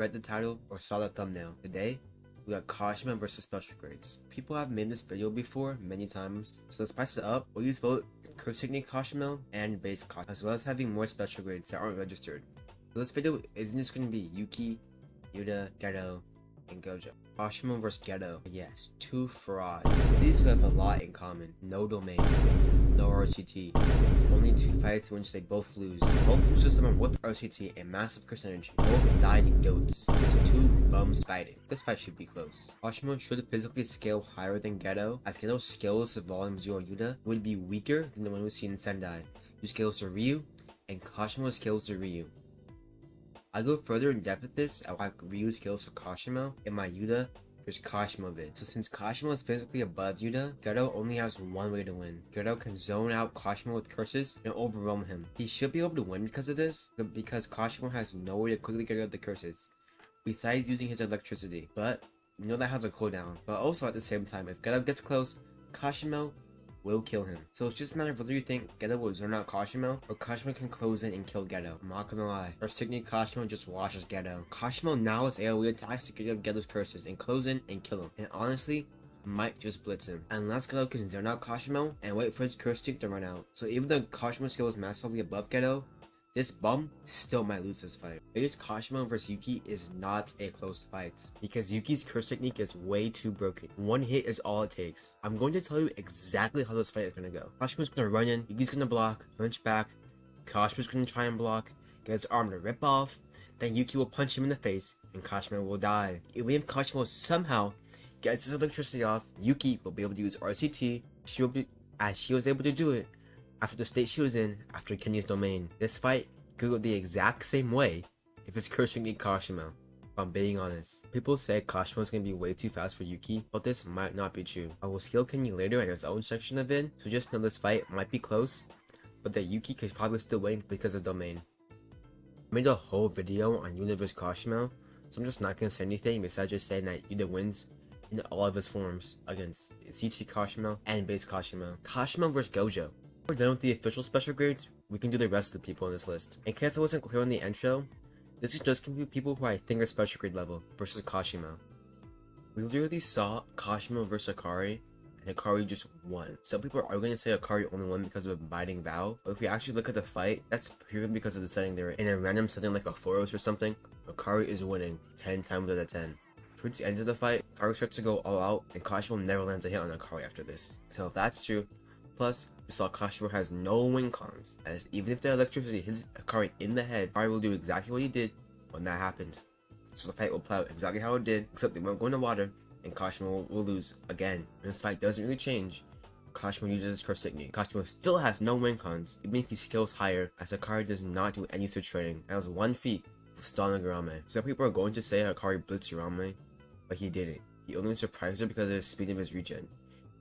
read the title or saw the thumbnail. Today, we got Kashimo versus special grades. People have made this video before many times, so let's spice it up. We'll use both curse technique Kashimo and base Kashimo, as well as having more special grades that aren't registered. So this video isn't just going to be Yuki, Yuta, Ghetto, and Gojo. Kashimo vs Ghetto. Yes, two frauds. These two have a lot in common. No domain, no RCT. Only two fights in which they both lose. Both lose to someone with RCT and massive curse energy. Both died in goats. There's two bums fighting. This fight should be close. Kashimo should physically scale higher than Ghetto, as Ghetto's skills of Volume 0 Yuta would be weaker than the one we see in Sendai, who scales to Ryu, and Kashimo scales to Ryu. I go further in depth with this at why Ryu scales to Kashimo in my Yuta vs Kashimo vid. So since Kashimo is physically above Yuta, Ghetto only has one way to win. Ghetto can zone out Kashimo with curses and overwhelm him. He should be able to win because of this, but because Kashimo has no way to quickly get rid of the curses, besides using his electricity. But we know that has a cooldown. But also at the same time, if Ghetto gets close, Kashimo will kill him. So it's just a matter of whether you think Ghetto will zone out Kashimo or Kashimo can close in and kill Ghetto. I'm not gonna lie, our technique Kashimo just washes Ghetto. Kashimo now is AoE attacks to get rid of Ghetto's curses and close in and kill him. And honestly, might just blitz him. Unless Ghetto can zone out Kashimo and wait for his curse streak to run out. So even though Kashimo skill is massively above Ghetto, this bum still might lose this fight. Base Kashimo vs Yuki is not a close fight, because Yuki's curse technique is way too broken. One hit is all it takes. I'm going to tell you exactly how this fight is going to go. Kashimo's going to run in, Yuki's going to block, punch back, Kashimo's going to try and block, get his arm to rip off, then Yuki will punch him in the face, and Kashimo will die. Even if Kashimo somehow gets his electricity off, Yuki will be able to use RCT, as she was able to do it after the state she was in after Kenya's domain. This fight could go the exact same way if it's curse technique Kashimo, if I'm being honest. People say Kashimo is going to be way too fast for Yuki, but this might not be true. I will scale Kenya later in his own section of it, so just know this fight might be close, but that Yuki could probably still win because of domain. I made a whole video on Yuta vs Kashimo, so I'm just not going to say anything besides just saying that Yuta wins in all of his forms against CT Kashimo and base Kashimo. Kashimo vs Gojo. We're done with the official special grades, we can do the rest of the people in this list. In case I wasn't clear on the intro, this is just going to be people who I think are special grade level versus Kashimo. We literally saw Kashimo versus Akari, and Akari just won. Some people are going to say Akari only won because of a binding vow, but if we actually look at the fight, that's purely because of the setting they're in. A random setting like a Foros or something, Akari is winning 10 times out of 10. Towards the end of the fight, Akari starts to go all out, and Kashimo never lands a hit on Akari after this. So if that's true, plus, we saw Kashimo has no win cons, as even if the electricity hits Akari in the head, Akari will do exactly what he did when that happened. So the fight will play out exactly how it did, except they won't go into water, and Kashimo will lose again. And this fight doesn't really change. Kashimo uses his curse technique. Kashimo still has no win cons, even if he scales higher, as Akari does not do any switch trading. That was one feat of stalling Urame. Some people are going to say Akari blitzed Urame, but he didn't. He only surprised her because of the speed of his regen.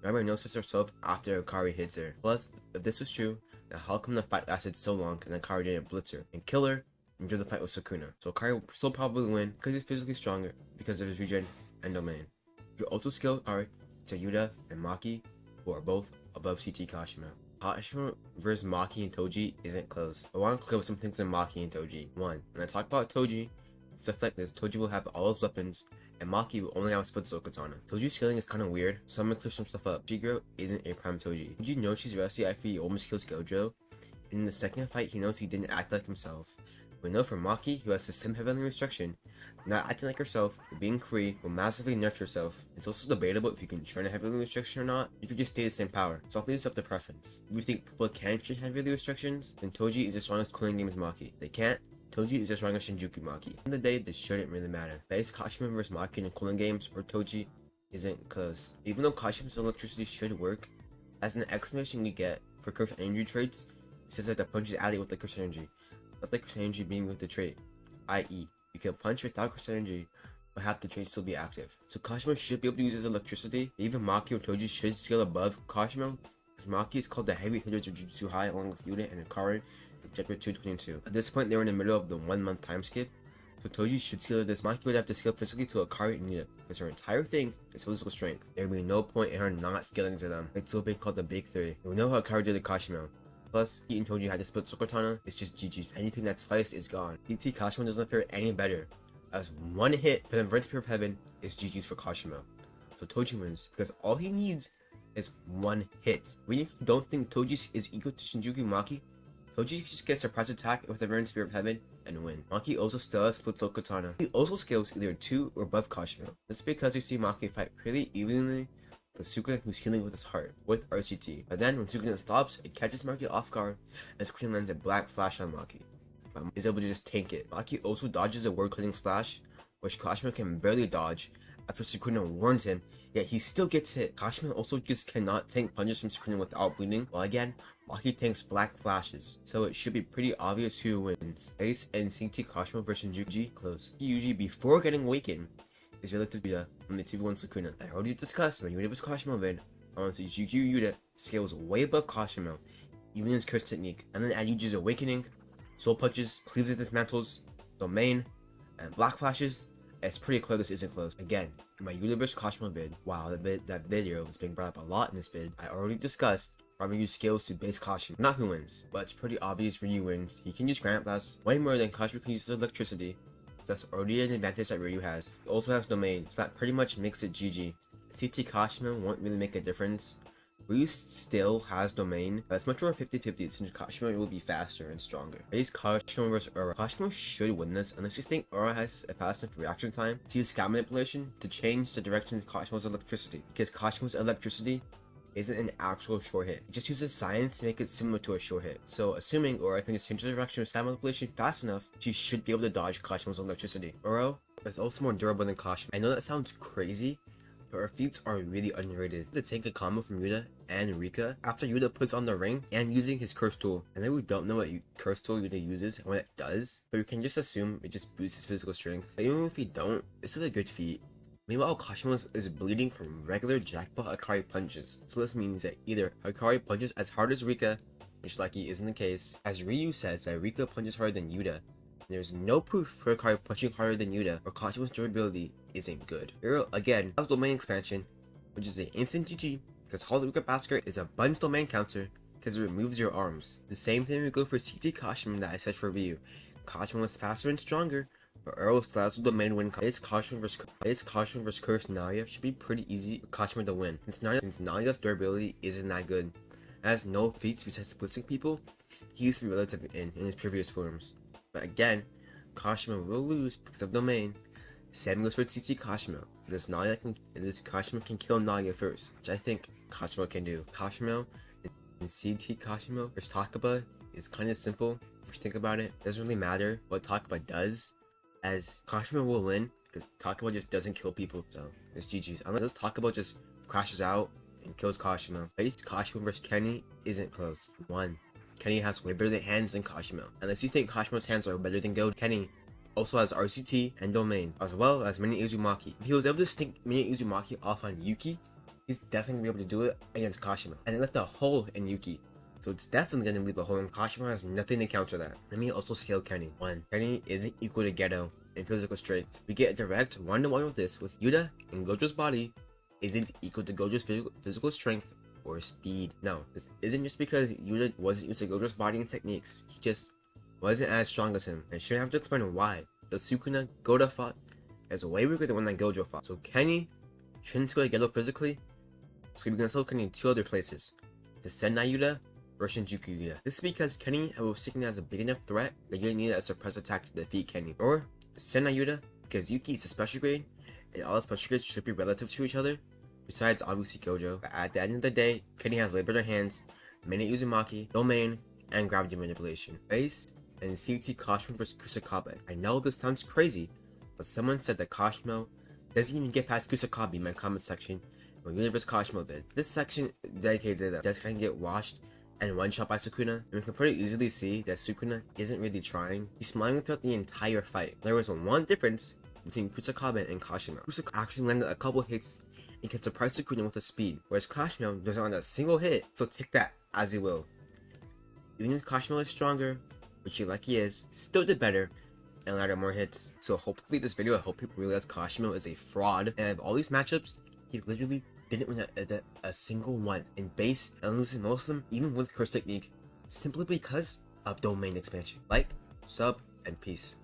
Urame noticed herself after Akari hits her. Plus, if this was true, then how come the fight lasted so long and Akari didn't blitz her and kill her and drew the fight with Sukuna? So Akari will still probably win because he's physically stronger because of his regen and domain. You also scale Akari to Yuta and Maki, who are both above CT Kashimo. Kashimo vs Maki and Toji isn't close. I want to clear up some things on Maki and Toji. One, when I talk about Toji, stuff like this, Toji will have all his weapons, and Maki will only have a split soul katana. Toji's scaling is kinda weird, so I'm gonna clear some stuff up. Shiguro isn't a prime Toji. Did you know she's rusty after he almost kills Gojo? And in the second fight, he knows he didn't act like himself. We know from Maki, who has the same heavenly restriction, not acting like herself, or being free, will massively nerf yourself. It's also debatable if you can train a heavenly restriction or not, if you just stay the same power, so I'll leave this up to preference. If you think people can train heavenly restrictions, then Toji is the strongest cooling game as Maki. They can't, Toji is the strongest Shinjuku Maki. At the end of the day, this shouldn't really matter. Base Kashimo vs Maki in the cooling games or Toji isn't close. Even though Kashimo's electricity should work, as an explanation we get for curse energy traits, it says that the punch is added with the curse energy, not the curse energy being with the trait, i.e. you can punch without curse energy, but have the trait still be active. So Kashimo should be able to use his electricity, even Maki or Toji should scale above Kashimo, because Maki is called the heavy hitters of Jujutsu High along with Yuta and Akari in chapter 222. At this point, they were in the middle of the 1 month time skip, so Toji should scale this. Maki would have to scale physically to Akari and Yuta, because her entire thing is physical strength. There would be no point in her not scaling to them. It's still being called the Big Three. We know how Akari did to Kashimo. Plus, he and Toji had to split soul katana, it's just GG's. Anything that's sliced is gone. PT Kashimo doesn't fare any better, as one hit for the Inverted Spear of Heaven is GG's for Kashimo. So Toji wins because all he needs is one hit. When you don't think Toji is equal to Shinjuku Maki, Toji just gets a surprise attack with the Inverted Spear of Heaven and win. Maki also still has Split Soul Katana. He also scales either 2 or above Kashimo. This is because you see Maki fight pretty evenly with Sukuna, who's healing with his heart with RCT. But then when Sukuna stops, it catches Maki off guard and Sukuna lands a black flash on Maki. But is able to just tank it. Maki also dodges a word cutting slash, which Kashimo can barely dodge after Sukuna warns him, yet he still gets hit. Kashimo also just cannot tank punches from Sukuna without bleeding. Well, again, Maki tanks black flashes, so it should be pretty obvious who wins. Ace and CT Kashimo versus Yuji close. Yuji, before getting awakened, is relative to Yuda when the 2v1 Sukuna. I already discussed when Yuda vs Kashimo vid, honestly, Yuda scales way above Kashimo, even in his curse technique. And then at Yuji's awakening, soul punches, cleaves and dismantles, domain, and black flashes. It's pretty clear this isn't close. Again, in my Yuda vs Kashimo vid, wow, that video is being brought up a lot in this vid. I already discussed Ramen use scales to base Kashimo. Not who wins, but it's pretty obvious Ryu wins. He can use Granite Blast way more than Kashimo can use his electricity. So that's already an advantage that Ryu has. He also has domain, so that pretty much makes it GG. CT Kashimo won't really make a difference. Ryu still has domain, but it's much more 50-50 since Kashimo will be faster and stronger. Base Kashimo vs Ura. Kashimo should win this unless you think Ura has a fast enough reaction time to use scout manipulation to change the direction of Kashimo's electricity. Because Kashimo's electricity isn't an actual short hit. It just uses science to make it similar to a short hit. So assuming Ura can just change the direction of scout manipulation fast enough, she should be able to dodge Kashimo's electricity. Ura is also more durable than Kashimo. I know that sounds crazy, but her feats are really underrated. To take a combo from Yuda and Rika after Yuda puts on the ring and using his curse tool. I know we don't know what curse tool Yuda uses and what it does, but we can just assume it just boosts his physical strength. But even if we don't, it's still a good feat. Meanwhile, Kashimo is bleeding from regular jackpot Hikari punches. So this means that either Hikari punches as hard as Rika, which likely isn't the case, as Ryu says that Rika punches harder than Yuda. There's no proof for Hikari punching harder than Yuda, or Kashimo's durability isn't good. Here again, has domain expansion, which is an instant GG, because Hollywood Basket is a bunch domain counter, because it removes your arms. The same thing would go for CT Kashimo that I said for Ryu. Kashimo is faster and stronger, but Earl still has the domain win. It's Kashimo vs Curse Naya should be pretty easy for Kashimo to win, since Naya's durability isn't that good. It has no feats besides splitting people. He used to be relative in his previous forms. But again, Kashimo will lose because of domain. Same goes for CT Kashimo. This Kashimo can kill Naya first, which I think Kashimo can do. Kashimo and CT Kashimo versus Takaba is kind of simple if you think about it. It doesn't really matter what Takaba does, as Kashimo will win because Takaba just doesn't kill people. So it's GG's. Unless Takaba just crashes out and kills Kashimo. Base Kashimo versus Kenny isn't close. 1. Kenny has way better hands than Kashimo. Unless you think Kashimo's hands are better than Gojo, Kenny also has RCT and domain, as well as Mini Uzumaki. If he was able to stink Mini Uzumaki off on Yuki, he's definitely gonna be able to do it against Kashimo. And it left a hole in Yuki, so it's definitely gonna leave a hole, and Kashimo has nothing to counter that. Let me also scale Kenny. 1. Kenny isn't equal to Ghetto in physical strength. We get a direct 1-to-1 with this, with Yuda and Gojo's body isn't equal to Gojo's physical strength or speed. No, this isn't just because Yuda wasn't used to Gojo's body and techniques. He just wasn't as strong as him. I shouldn't have to explain why. The Sukuna Goda fought is way weaker than one that Gojo fought. So Kenny shouldn't scale Ghetto physically. So we're gonna scale Kenny in 2 other places. The Sentai Yuda versus Shinjuku Yuda. This is because Kenny was taken as a big enough threat that you need a suppress attack to defeat Kenny. Or Sentai Yuda because Yuki is a special grade and all the special grades should be relative to each other. Besides obviously Gojo. But at the end of the day, Kenny has way better hands, Mini Uzumaki, domain, and gravity manipulation. Base and CT Kashimo vs Kusakabe. I know this sounds crazy, but someone said that Kashimo doesn't even get past Kusakabe in my comment section when Universe Kashimo vid. This section dedicated to them that can get washed and one shot by Sukuna, and we can pretty easily see that Sukuna isn't really trying. He's smiling throughout the entire fight. There was one difference between Kusakabe and Kashimo. Kusakabe actually landed a couple hits and can surprise Sukuna with his speed, whereas Kashimo doesn't land a single hit, so take that as you will. Even if Kashimo is stronger, which like he is, still did better and landed more hits. So hopefully this video will help people realize Kashimo is a fraud, and of all these matchups, he literally didn't win a single one in base and loses most of them even with curse technique simply because of domain expansion. Like, sub, and peace.